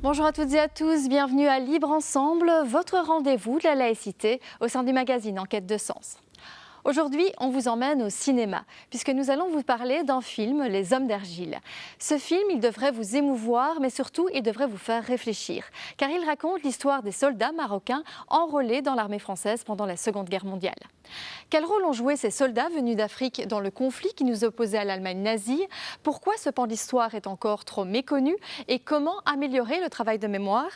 Bonjour à toutes et à tous, bienvenue à Libre Ensemble, votre rendez-vous de la laïcité au sein du magazine En quête de sens. Aujourd'hui, on vous emmène au cinéma, puisque nous allons vous parler d'un film, Les Hommes d'Argile. Ce film, il devrait vous émouvoir, mais surtout, il devrait vous faire réfléchir, car il raconte l'histoire des soldats marocains enrôlés dans l'armée française pendant la Seconde Guerre mondiale. Quel rôle ont joué ces soldats venus d'Afrique dans le conflit qui nous opposait à l'Allemagne nazie? Pourquoi ce pan d'histoire est encore trop méconnu? Et comment améliorer le travail de mémoire?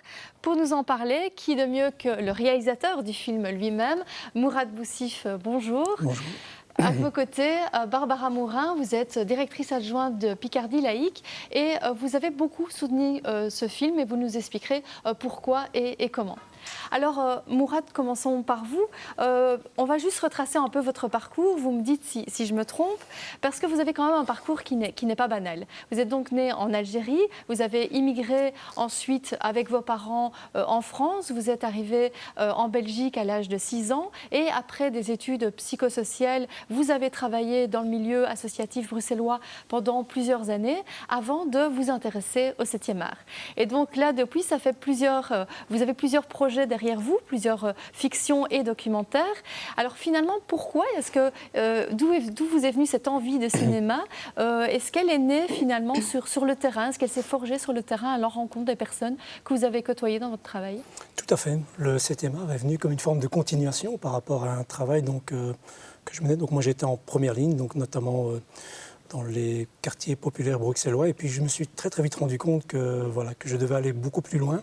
Pour nous en parler, qui de mieux que le réalisateur du film lui-même, Mourad Boussif, bonjour. Bonjour. À vos côtés, Barbara Mourin, vous êtes directrice adjointe de Picardie Laïque et vous avez beaucoup soutenu ce film et vous nous expliquerez pourquoi et comment. Alors, Mourad, commençons par vous. On va juste retracer un peu votre parcours. Vous me dites si je me trompe, parce que vous avez quand même un parcours qui n'est pas banal. Vous êtes donc né en Algérie, vous avez immigré ensuite avec vos parents en France, vous êtes arrivé en Belgique à l'âge de 6 ans et après des études psychosociales, vous avez travaillé dans le milieu associatif bruxellois pendant plusieurs années avant de vous intéresser au 7e art. Et donc là, depuis, ça fait vous avez plusieurs projets derrière vous, plusieurs fictions et documentaires. Alors finalement, pourquoi est-ce que, d'où vous est venue cette envie de cinéma? Est-ce qu'elle est née finalement sur le terrain? Est-ce qu'elle s'est forgée sur le terrain à la rencontre des personnes que vous avez côtoyées dans votre travail? Tout à fait. Le 7e art est venu comme une forme de continuation par rapport à un travail que je menais. Donc moi j'étais en première ligne, donc notamment dans les quartiers populaires bruxellois. Et puis je me suis très vite rendu compte que je devais aller beaucoup plus loin.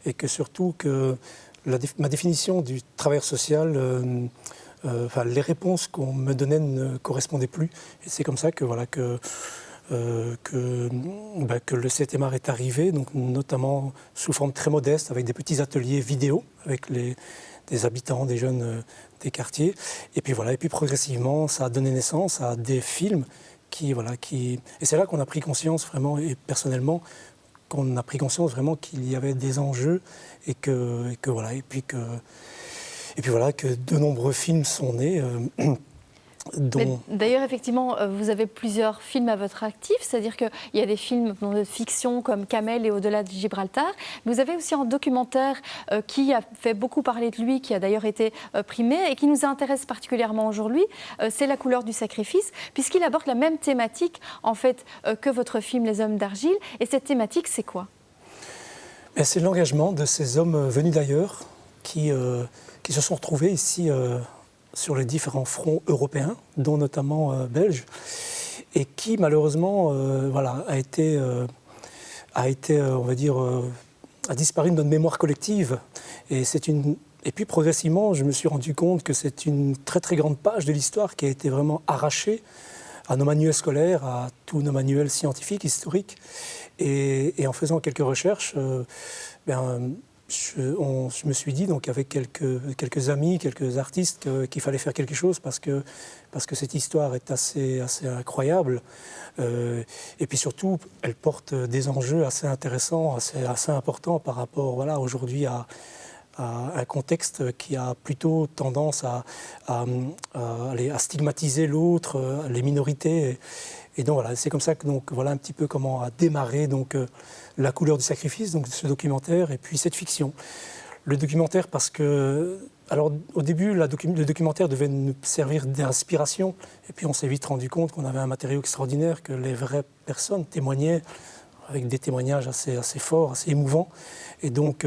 Et que surtout que ma définition du travailleur social, les réponses qu'on me donnait ne correspondaient plus. Et c'est comme ça que le 7e art est arrivé, donc notamment sous forme très modeste, avec des petits ateliers vidéo, avec des habitants, des jeunes des quartiers. Et puis progressivement, ça a donné naissance à des films et c'est là qu'on a pris conscience vraiment, et personnellement, qu'on a pris conscience vraiment qu'il y avait des enjeux et que de nombreux films sont nés. D'ailleurs, effectivement, vous avez plusieurs films à votre actif, c'est-à-dire qu'il y a des films de fiction comme Kamel et Au-delà de Gibraltar. Vous avez aussi un documentaire qui a fait beaucoup parler de lui, qui a d'ailleurs été primé et qui nous intéresse particulièrement aujourd'hui. C'est La couleur du sacrifice, puisqu'il aborde la même thématique en fait que votre film Les Hommes d'Argile. Et cette thématique, c'est quoi? C'est l'engagement de ces hommes venus d'ailleurs qui se sont retrouvés ici sur les différents fronts européens, dont notamment belges, et qui malheureusement a disparu de notre mémoire collective. Et puis progressivement, je me suis rendu compte que c'est une très grande page de l'histoire qui a été vraiment arrachée à nos manuels scolaires, à tous nos manuels scientifiques, historiques. Et en faisant quelques recherches, je me suis dit, donc avec quelques amis, quelques artistes, qu'il fallait faire quelque chose parce que cette histoire est assez incroyable. Et puis surtout, elle porte des enjeux assez intéressants, assez importants par rapport aujourd'hui à un contexte qui a plutôt tendance à stigmatiser l'autre, les minorités. Et donc c'est comme ça que un petit peu comment a démarré La couleur du sacrifice, donc ce documentaire, et puis cette fiction. Le documentaire parce que, alors au début, le documentaire devait nous servir d'inspiration, et puis on s'est vite rendu compte qu'on avait un matériau extraordinaire, que les vraies personnes témoignaient avec des témoignages assez forts, assez émouvants, et donc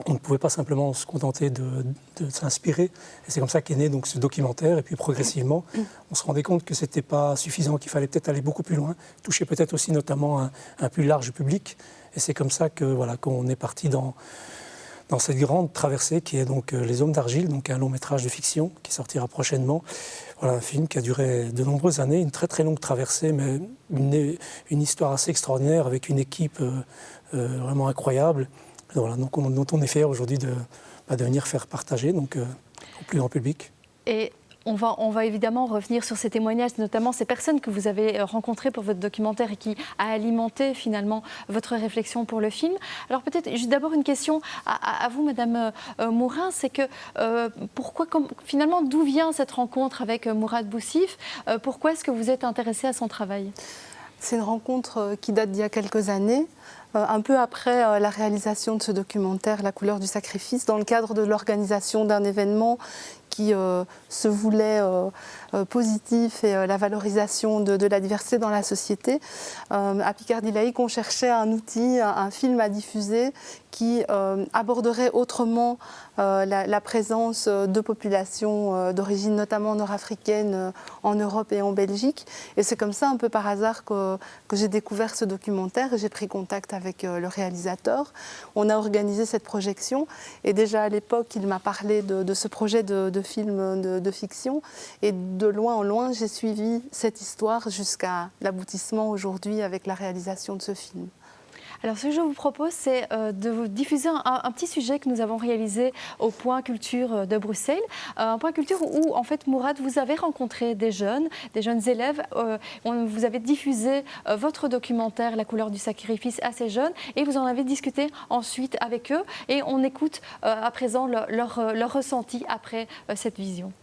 on ne pouvait pas simplement se contenter de s'inspirer. Et c'est comme ça qu'est né ce documentaire. Et puis progressivement, on se rendait compte que ce n'était pas suffisant, qu'il fallait peut-être aller beaucoup plus loin, toucher peut-être aussi notamment un plus large public. Et c'est comme ça qu'on est parti dans cette grande traversée qui est Les Hommes d'Argile, donc un long métrage de fiction qui sortira prochainement. Voilà, un film qui a duré de nombreuses années, une très longue traversée, mais une histoire assez extraordinaire avec une équipe vraiment incroyable. Voilà, dont on est fier aujourd'hui de venir faire partager au plus grand public. Et on va évidemment revenir sur ces témoignages, notamment ces personnes que vous avez rencontrées pour votre documentaire et qui a alimenté finalement votre réflexion pour le film. Alors peut-être juste d'abord une question à vous, Madame Mourin, c'est que finalement d'où vient cette rencontre avec Mourad Boussif? Pourquoi est-ce que vous êtes intéressée à son travail? C'est une rencontre qui date d'il y a quelques années. un peu après la réalisation de ce documentaire La couleur du sacrifice, dans le cadre de l'organisation d'un événement qui se voulait positif et la valorisation de la diversité dans la société. À Picardie Laïque, on cherchait un outil, un film à diffuser qui aborderait autrement la présence de populations d'origine notamment nord-africaine en Europe et en Belgique. Et c'est comme ça, un peu par hasard, que j'ai découvert ce documentaire et j'ai pris contact avec le réalisateur. On a organisé cette projection et déjà à l'époque, il m'a parlé de ce projet de film de fiction. Et de loin en loin, j'ai suivi cette histoire jusqu'à l'aboutissement aujourd'hui avec la réalisation de ce film. Alors ce que je vous propose, c'est de vous diffuser un petit sujet que nous avons réalisé au Point Culture de Bruxelles. Un Point Culture où, en fait, Mourad, vous avez rencontré des jeunes élèves. Vous avez diffusé votre documentaire La couleur du sacrifice à ces jeunes et vous en avez discuté ensuite avec eux. Et on écoute à présent leur ressenti après cette vision.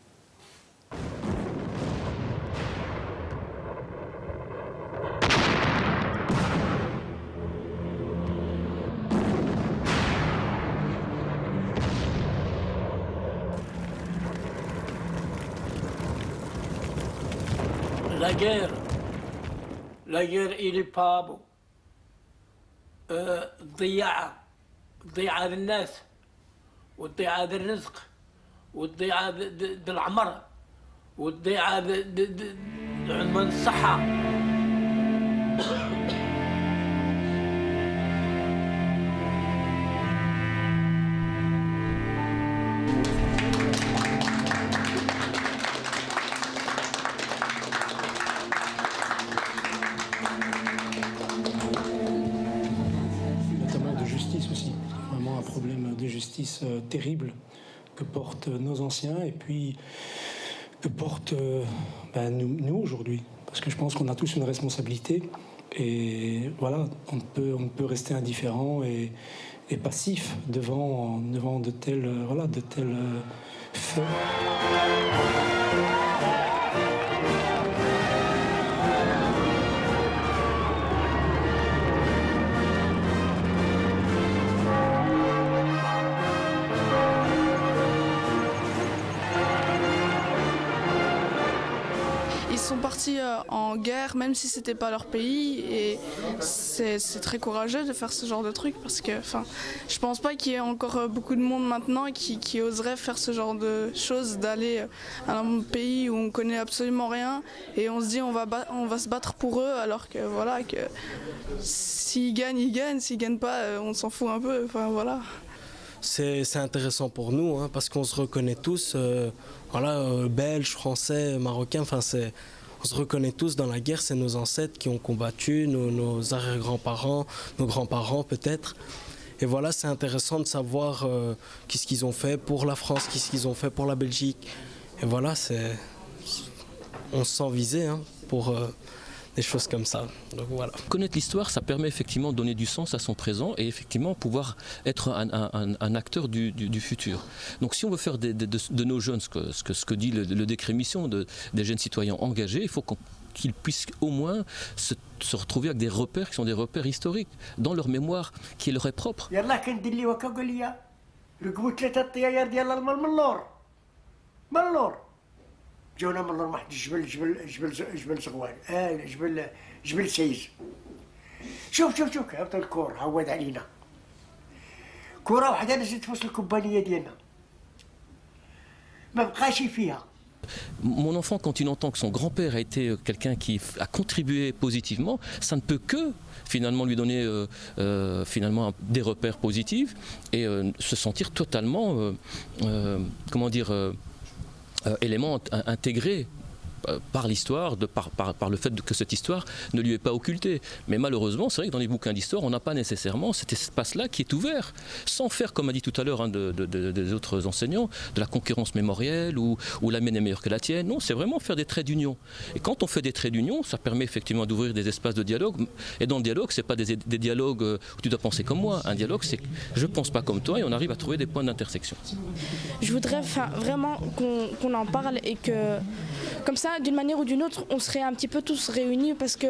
La guerre, il est pas bon. ضياع للناس والضياع للرزق والضياع للعمر والضياع من الصحة. Terrible que portent nos anciens et puis que portent nous aujourd'hui. Parce que je pense qu'on a tous une responsabilité et voilà, on ne peut rester indifférent et passif devant de tels faits. Ils sont partis en guerre, même si c'était pas leur pays, et c'est très courageux de faire ce genre de truc parce que, je pense pas qu'il y ait encore beaucoup de monde maintenant qui oserait faire ce genre de choses, d'aller à un pays où on connaît absolument rien et on se dit on va se battre pour eux, alors que voilà, que s'ils gagnent, ils gagnent, s'ils gagnent pas, on s'en fout un peu, voilà. C'est intéressant pour nous parce qu'on se reconnaît tous, Belges, Français, Marocains, on se reconnaît tous dans la guerre, c'est nos ancêtres qui ont combattu, nos arrière-grands-parents, nos grands-parents peut-être. Et voilà, c'est intéressant de savoir qu'est-ce qu'ils ont fait pour la France, qu'est-ce qu'ils ont fait pour la Belgique. Et voilà, on se sent visé pour des choses comme ça. Donc voilà. Connaître l'histoire, ça permet effectivement de donner du sens à son présent et effectivement pouvoir être un acteur du futur. Donc si on veut faire de nos jeunes ce que dit le décret mission des jeunes citoyens engagés, il faut qu'ils puissent au moins se retrouver avec des repères qui sont des repères historiques dans leur mémoire qui leur est propre. جونا من اللور واحد جبل زغوان جبل سيز. شوف هبط الكور عود علينا كرة واحدة نزلت في وسط الكومبانية ديالنا ما بقاش فيها. Mon enfant, quand il entend que son grand-père a été quelqu'un qui a contribué positivement, ça ne peut que finalement lui donner des repères positifs et se sentir totalement, élément intégré par l'histoire, par le fait que cette histoire ne lui est pas occultée. Mais malheureusement, c'est vrai que dans les bouquins d'histoire, on n'a pas nécessairement cet espace-là qui est ouvert, sans faire, comme a dit tout à l'heure des autres enseignants, de la concurrence mémorielle ou la mienne est meilleure que la tienne. Non, c'est vraiment faire des traits d'union. Et quand on fait des traits d'union, ça permet effectivement d'ouvrir des espaces de dialogue. Et dans le dialogue, ce n'est pas des dialogues où tu dois penser comme moi. Un dialogue, c'est que je ne pense pas comme toi et on arrive à trouver des points d'intersection. Je voudrais vraiment qu'on en parle et que, comme ça, ça, d'une manière ou d'une autre, on serait un petit peu tous réunis parce que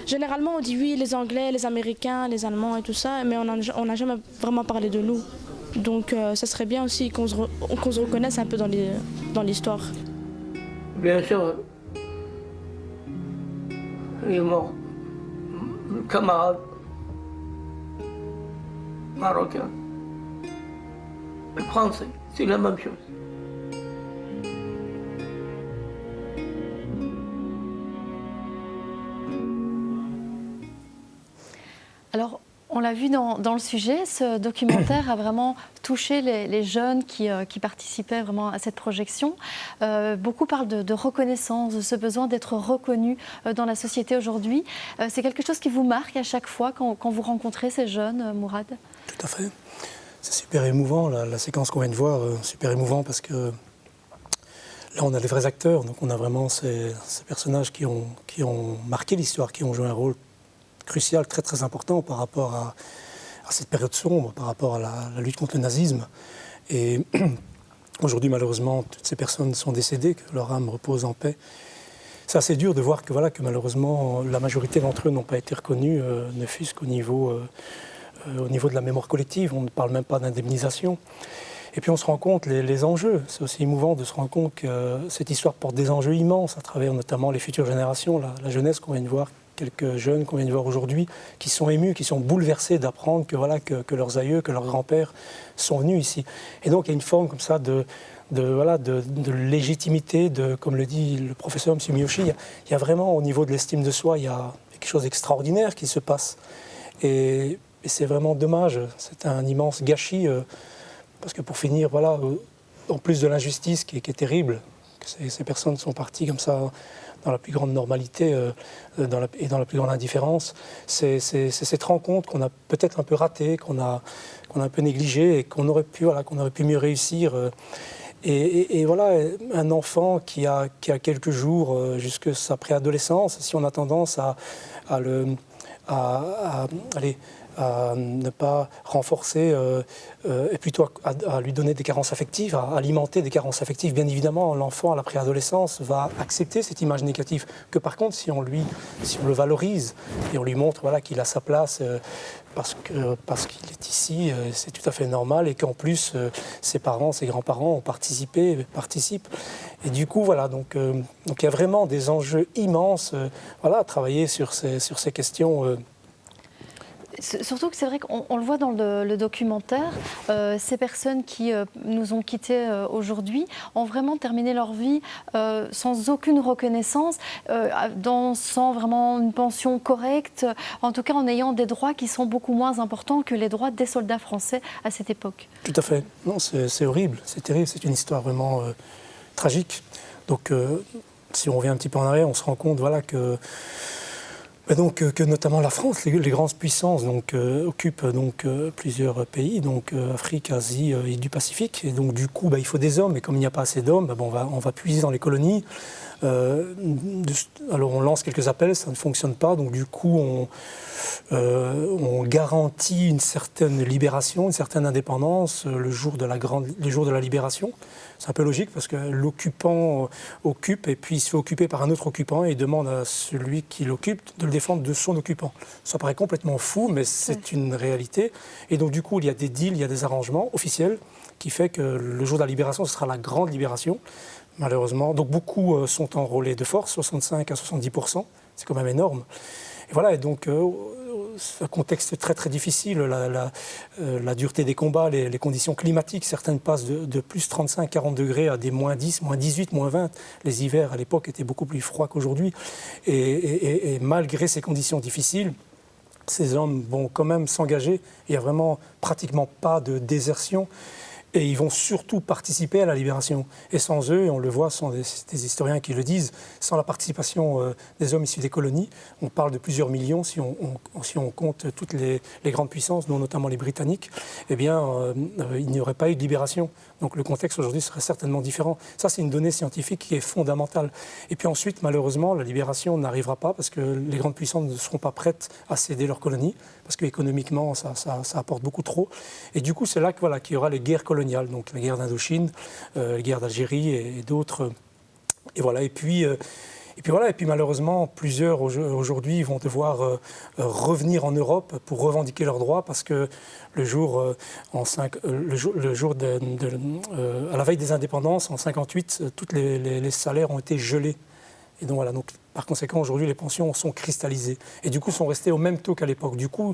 généralement on dit oui, les Anglais, les Américains, les Allemands et tout ça, mais on n'a jamais vraiment parlé de nous. Donc ça serait bien aussi qu'on se reconnaisse un peu dans l'histoire. Bien sûr, il est mort. Camarade marocain. Le français, c'est la même chose. Alors, on l'a vu dans le sujet, ce documentaire a vraiment touché les jeunes qui participaient vraiment à cette projection. Beaucoup parlent de reconnaissance, de ce besoin d'être reconnu dans la société aujourd'hui. C'est quelque chose qui vous marque à chaque fois quand vous rencontrez ces jeunes, Mourad? Tout à fait. C'est super émouvant, la séquence qu'on vient de voir, super émouvant parce que là, on a les vrais acteurs. Donc, on a vraiment ces personnages qui ont marqué l'histoire, qui ont joué un rôle crucial, très très important par rapport à cette période sombre, par rapport à la lutte contre le nazisme. Et aujourd'hui, malheureusement, toutes ces personnes sont décédées, que leur âme repose en paix. C'est assez dur de voir que malheureusement, la majorité d'entre eux n'ont pas été reconnus, ne fût-ce qu'au niveau de la mémoire collective. On ne parle même pas d'indemnisation. Et puis on se rend compte les enjeux. C'est aussi émouvant de se rendre compte que cette histoire porte des enjeux immenses à travers notamment les futures générations, la jeunesse qu'on vient de voir, quelques jeunes qu'on vient de voir aujourd'hui, qui sont émus, qui sont bouleversés d'apprendre que leurs aïeux, que leurs grands-pères sont venus ici. Et donc il y a une forme comme ça de légitimité, comme le dit le professeur M. Miyoshi, il y a vraiment au niveau de l'estime de soi, il y a quelque chose d'extraordinaire qui se passe. Et c'est vraiment dommage, c'est un immense gâchis, parce que pour finir, en plus de l'injustice qui est terrible, que ces personnes sont parties comme ça dans la plus grande normalité et dans la plus grande indifférence, c'est cette rencontre qu'on a peut-être un peu ratée, qu'on a un peu négligée et qu'on aurait pu mieux réussir. Et voilà, un enfant qui a quelques jours jusque sa préadolescence, si on a tendance à ne pas renforcer et plutôt à lui donner des carences affectives, à alimenter des carences affectives. Bien évidemment, l'enfant à la préadolescence va accepter cette image négative. Que par contre, si on le valorise et on lui montre qu'il a sa place parce qu'il est ici, c'est tout à fait normal et qu'en plus, ses parents, ses grands-parents participent. Et du coup, donc il y a vraiment des enjeux immenses à travailler sur ces questions. Surtout que c'est vrai qu'on le voit dans le documentaire, ces personnes qui nous ont quittés aujourd'hui ont vraiment terminé leur vie sans aucune reconnaissance, sans vraiment une pension correcte, en tout cas en ayant des droits qui sont beaucoup moins importants que les droits des soldats français à cette époque. Tout à fait. Non, c'est horrible, c'est terrible, c'est une histoire vraiment tragique. Donc si on revient un petit peu en arrière, on se rend compte que notamment la France, les grandes puissances occupent plusieurs pays, Afrique, Asie et du Pacifique. Et donc du coup, il faut des hommes. Et comme il n'y a pas assez d'hommes, on va puiser dans les colonies. Alors on lance quelques appels, ça ne fonctionne pas. Donc du coup, on garantit une certaine libération, une certaine indépendance le jour de la libération. C'est un peu logique parce que l'occupant occupe et puis il se fait occuper par un autre occupant et il demande à celui qui l'occupe de le défendre de son occupant. Ça paraît complètement fou, mais c'est une réalité. Et donc du coup, il y a des deals, il y a des arrangements officiels qui fait que le jour de la libération, ce sera la grande libération, malheureusement. Donc beaucoup sont enrôlés de force, 65 à 70%, c'est quand même énorme. Et voilà, et donc c'est un contexte très très difficile, la dureté des combats, les conditions climatiques, certaines passent de plus 35-40 degrés à des moins 10, moins 18, moins 20. Les hivers à l'époque étaient beaucoup plus froids qu'aujourd'hui. Et malgré ces conditions difficiles, ces hommes vont quand même s'engager. Il n'y a vraiment pratiquement pas de désertion. Et ils vont surtout participer à la libération. Et sans eux, et on le voit, ce sont des historiens qui le disent, sans la participation des hommes issus des colonies, on parle de plusieurs millions si on compte toutes les grandes puissances, dont notamment les Britanniques, eh bien, il n'y aurait pas eu de libération. Donc le contexte aujourd'hui serait certainement différent. Ça, c'est une donnée scientifique qui est fondamentale. Et puis ensuite, malheureusement, la libération n'arrivera pas parce que les grandes puissances ne seront pas prêtes à céder leurs colonies, parce qu'économiquement, ça apporte beaucoup trop. Et du coup, c'est là qu'il y aura les guerres coloniales, donc la guerre d'Indochine, la guerre d'Algérie et d'autres Et voilà, et puis malheureusement, plusieurs aujourd'hui vont devoir revenir en Europe pour revendiquer leurs droits parce que à la veille des indépendances, en 58, tous les salaires ont été gelés. Et donc voilà, par conséquent, aujourd'hui, les pensions sont cristallisées et du coup sont restées au même taux qu'à l'époque. Du coup,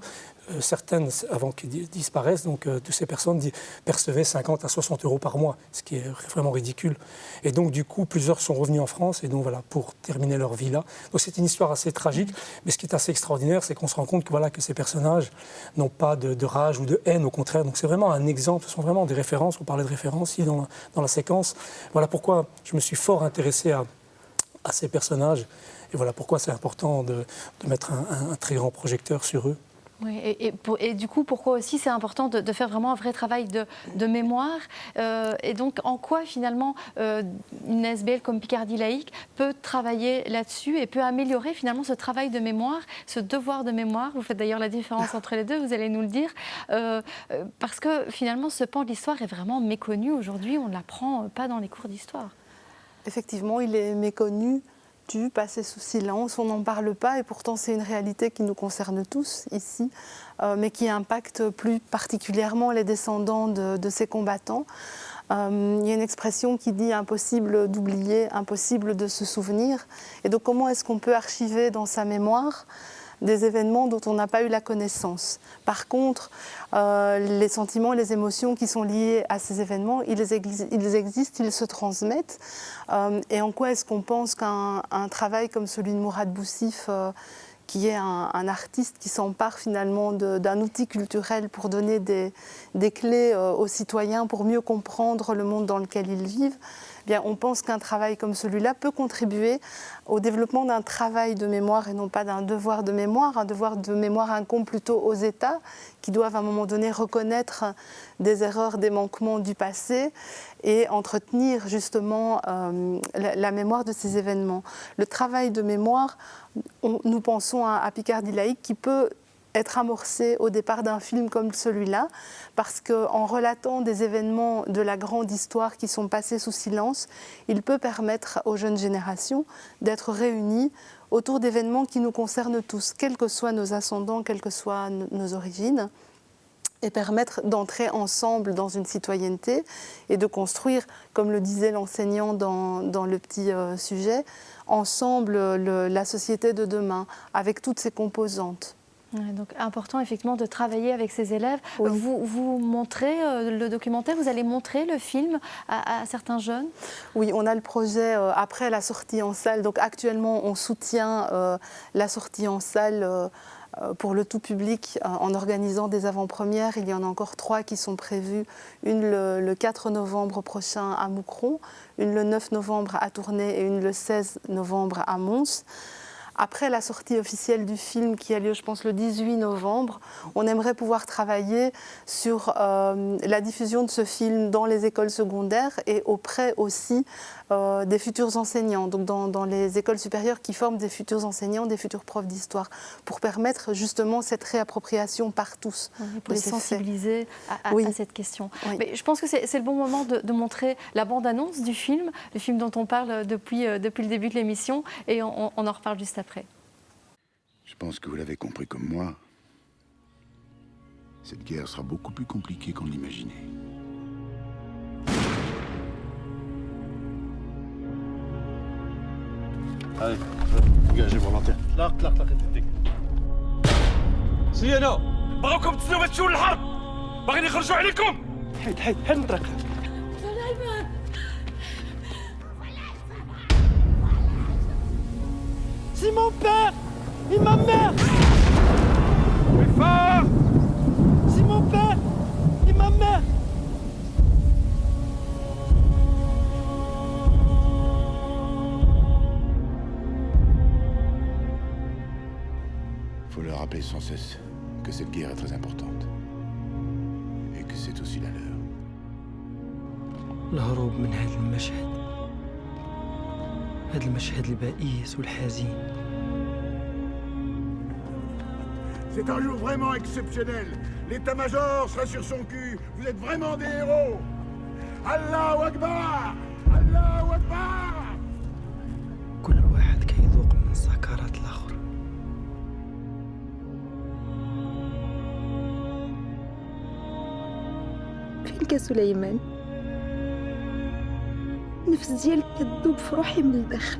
certaines, avant qu'ils disparaissent, donc toutes ces personnes percevaient 50 à 60 euros par mois, ce qui est vraiment ridicule. Et donc du coup, plusieurs sont revenus en France et donc voilà, pour terminer leur vie là. Donc c'est une histoire assez tragique, mais ce qui est assez extraordinaire, c'est qu'on se rend compte que ces personnages n'ont pas de rage ou de haine, au contraire. Donc c'est vraiment un exemple, ce sont vraiment des références. On parlait de références ici dans la séquence. Voilà pourquoi je me suis fort intéressé à ces personnages. Et voilà pourquoi c'est important de mettre un très grand projecteur sur eux. Oui, et du coup, pourquoi aussi c'est important de faire vraiment un vrai travail de mémoire et donc, en quoi finalement une SBL comme Picardie Laïque peut travailler là-dessus et peut améliorer finalement ce travail de mémoire, ce devoir de mémoire. Vous faites d'ailleurs la différence entre les deux, vous allez nous le dire, parce que finalement, ce pan de l'histoire est vraiment méconnu aujourd'hui. On ne l'apprend pas dans les cours d'histoire. Effectivement, il est méconnu, passé sous silence, on n'en parle pas et pourtant c'est une réalité qui nous concerne tous ici, mais qui impacte plus particulièrement les descendants de ces combattants. Il y a une expression qui dit « impossible d'oublier, impossible de se souvenir ». Et donc comment est-ce qu'on peut archiver dans sa mémoire des événements dont on n'a pas eu la connaissance. Par contre, les sentiments, les émotions qui sont liées à ces événements, ils existent, ils se transmettent. Et en quoi est-ce qu'on pense qu'un travail comme celui de Mourad Boussif, qui est un artiste qui s'empare finalement d'un outil culturel pour donner des clés aux citoyens pour mieux comprendre le monde dans lequel ils vivent, eh bien, on pense qu'un travail comme celui-là peut contribuer au développement d'un travail de mémoire et non pas d'un devoir de mémoire. Un devoir de mémoire incombe plutôt aux États qui doivent à un moment donné reconnaître des erreurs, des manquements du passé et entretenir justement la mémoire de ces événements. Le travail de mémoire, nous pensons à Picardie Laïque qui peut être amorcé au départ d'un film comme celui-là, parce qu'en relatant des événements de la grande histoire qui sont passés sous silence, il peut permettre aux jeunes générations d'être réunies autour d'événements qui nous concernent tous, quels que soient nos ascendants, quelles que soient nos origines, et permettre d'entrer ensemble dans une citoyenneté et de construire, comme le disait l'enseignant dans le petit sujet, ensemble la société de demain, avec toutes ses composantes. Donc important effectivement de travailler avec ces élèves. Oui. Vous montrez le documentaire, vous allez montrer le film à certains jeunes? Oui, on a le projet après la sortie en salle. Donc actuellement on soutient la sortie en salle pour le tout public en organisant des avant-premières. Il y en a encore 3 qui sont prévues. Une le 4 novembre prochain à Moucron, une le 9 novembre à Tournai et une le 16 novembre à Mons. Après la sortie officielle du film qui a lieu, je pense, le 18 novembre, on aimerait pouvoir travailler sur la diffusion de ce film dans les écoles secondaires et auprès aussi des futurs enseignants, donc dans les écoles supérieures qui forment des futurs enseignants, des futurs profs d'histoire, pour permettre justement cette réappropriation par tous. Oui, pour les sensibiliser à cette question. Oui. Mais je pense que c'est le bon moment de montrer la bande-annonce du film, le film dont on parle depuis le début de l'émission, et on en reparle juste après. Je pense que vous l'avez compris comme moi. Cette guerre sera beaucoup plus compliquée qu'on l'imaginait. Allez, engagez volontaire. اطلق يديك. سينا بغاوكم تسلموا تشوفوا الحرب. باغيين يخرجوا عليكم. حيد نطرق. C'est mon père et ma mère. Plus fort. C'est mon père et ma mère. Faut leur rappeler sans cesse que cette guerre est très importante. Et que c'est aussi la leur. الهروب من هذا المشهد، هذا المشهد البائس والحزين. C'est un jour vraiment exceptionnel. L'état-major sera sur son cul. Vous êtes vraiment des héros. Allahu Akbar! Allahu Akbar! فيك سليمان، النفس ديالك كتذوب في روحي من الداخل.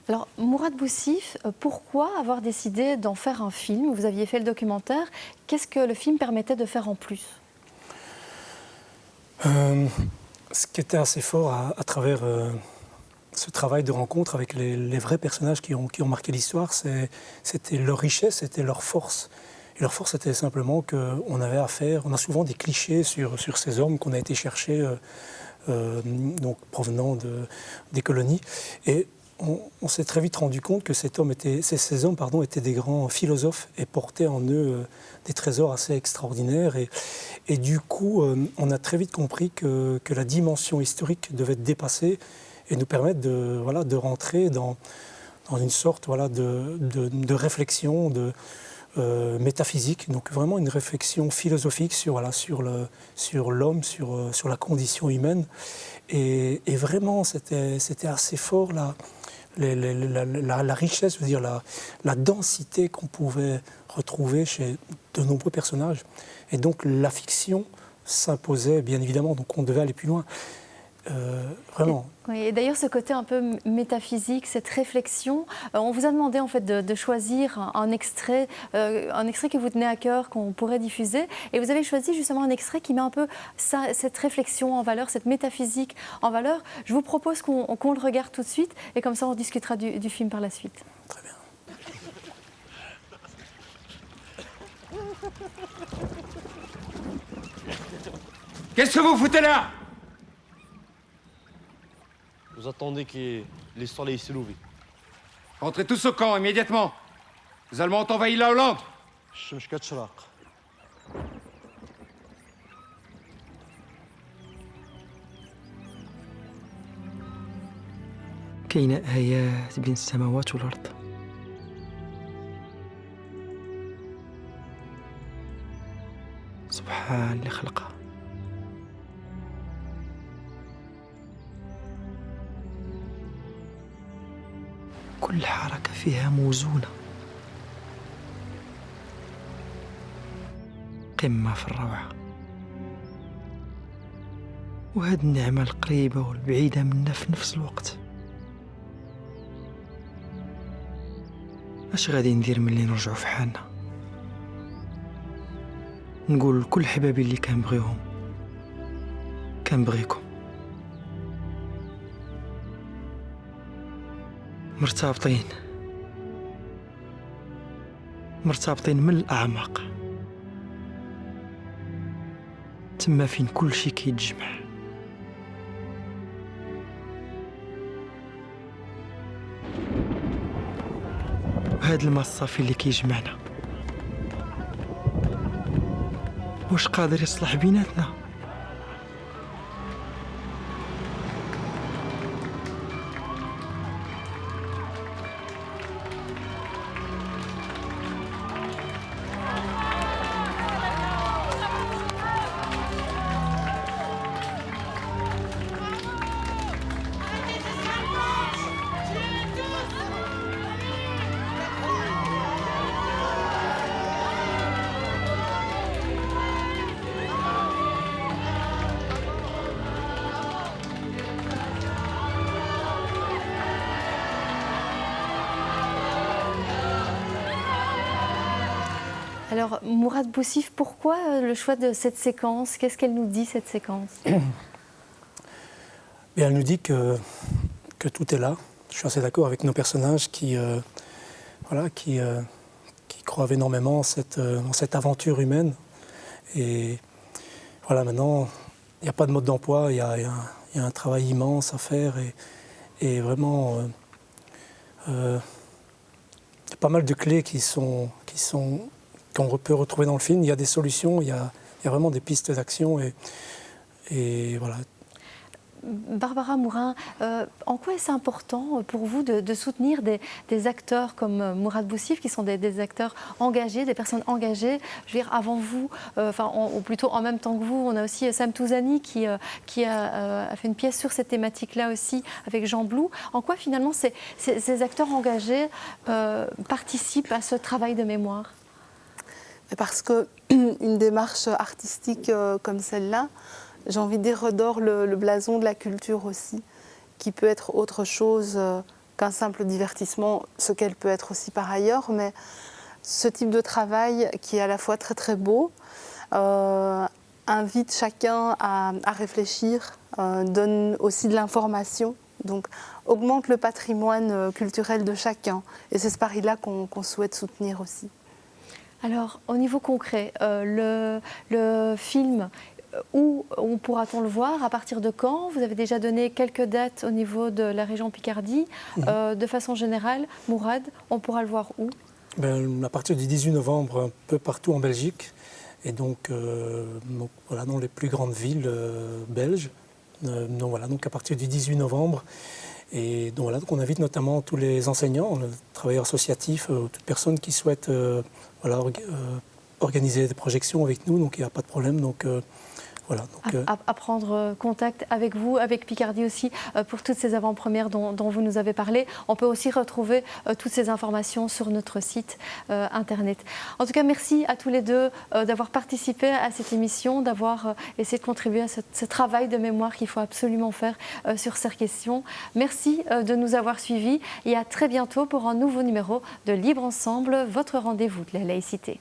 Alors, Mourad Boussif, pourquoi avoir décidé d'en faire un film? Vous aviez fait le documentaire. Qu'est-ce que le film permettait de faire en plus? Ce qui était assez fort à travers ce travail de rencontre avec les vrais personnages qui ont marqué l'histoire, c'était leur richesse, c'était leur force. Et leur force, c'était simplement qu'on avait affaire, on a souvent des clichés sur ces hommes qu'on a été chercher, donc provenant des colonies. Et on s'est très vite rendu compte que ces hommes étaient des grands philosophes et portaient en eux des trésors assez extraordinaires. Et du coup, on a très vite compris que la dimension historique devait être dépassée et nous permettre de rentrer dans une sorte de réflexion métaphysique, donc vraiment une réflexion philosophique sur l'homme, sur la condition humaine. Et vraiment, c'était assez fort la richesse, je veux dire, la densité qu'on pouvait retrouver chez de nombreux personnages. Et donc la fiction s'imposait, bien évidemment, donc on devait aller plus loin. Vraiment. Oui, et d'ailleurs, ce côté un peu métaphysique, cette réflexion, on vous a demandé en fait de choisir un extrait qui vous tenait à cœur, qu'on pourrait diffuser, et vous avez choisi justement un extrait qui met un peu cette réflexion en valeur, cette métaphysique en valeur. Je vous propose qu'on le regarde tout de suite, et comme ça on discutera du film par la suite. Très bien. Qu'est-ce que vous foutez là? Vous attendez que le soleil se lève. Rentrez tous au camp immédiatement. Les Allemands ont envahi la Hollande. الشمس كتشرق. كاين آيات بين السماوات والأرض. سبحان اللي خلقها. كل حركة فيها موزونة، قمة في الروعة. وهاد النعمة القريبة والبعيدة منا في نفس الوقت. اش غادي ندير ملي نرجعو في حالنا؟ نقول لكل حبابي اللي كنبغيهم كنبغيكم. مرتبطين من الأعماق، تما فين كل شي كيتجمع. وهاد الماء الصافي اللي كيجمعنا واش قادر يصلح بيناتنا؟ Alors, Mourad Boussif, pourquoi le choix de cette séquence? Qu'est-ce qu'elle nous dit, cette séquence? Et elle nous dit que tout est là. Je suis assez d'accord avec nos personnages qui croient énormément en cette aventure humaine. Et voilà, maintenant, il n'y a pas de mode d'emploi, il y a un travail immense à faire et vraiment, il y a pas mal de clés qu'on peut retrouver dans le film. Il y a des solutions, il y a vraiment des pistes d'action et voilà. Barbara Mourin, en quoi est-ce important pour vous de soutenir des acteurs comme Mourad Boussif, qui sont des acteurs engagés, des personnes engagées? Je veux dire, avant vous, ou plutôt en même temps que vous, on a aussi Sam Touzani qui a fait une pièce sur cette thématique-là aussi avec Jean Blou. En quoi finalement ces acteurs engagés participent à ce travail de mémoire? Parce qu'une démarche artistique comme celle-là, j'ai envie de dire, redore le blason de la culture aussi, qui peut être autre chose qu'un simple divertissement, ce qu'elle peut être aussi par ailleurs, mais ce type de travail qui est à la fois très très beau, invite chacun à réfléchir, donne aussi de l'information, donc augmente le patrimoine culturel de chacun. Et c'est ce pari-là qu'on souhaite soutenir aussi. Alors, au niveau concret, le film... Où pourra-t-on le voir? À partir de quand? Vous avez déjà donné quelques dates au niveau de la région Picardie. De façon générale, Mourad, on pourra le voir où? À partir du 18 novembre, un peu partout en Belgique. Et donc voilà, dans les plus grandes villes belges. Donc à partir du 18 novembre. Et donc voilà, donc on invite notamment tous les enseignants, les travailleurs associatifs, toute personne qui souhaite organiser des projections avec nous. Donc il n'y a pas de problème. Donc, voilà, donc, à prendre contact avec vous, avec Picardie aussi, pour toutes ces avant-premières dont vous nous avez parlé. On peut aussi retrouver toutes ces informations sur notre site internet. En tout cas, merci à tous les deux d'avoir participé à cette émission, d'avoir essayé de contribuer à ce travail de mémoire qu'il faut absolument faire sur ces questions. Merci de nous avoir suivis et à très bientôt pour un nouveau numéro de Libre Ensemble, votre rendez-vous de la laïcité.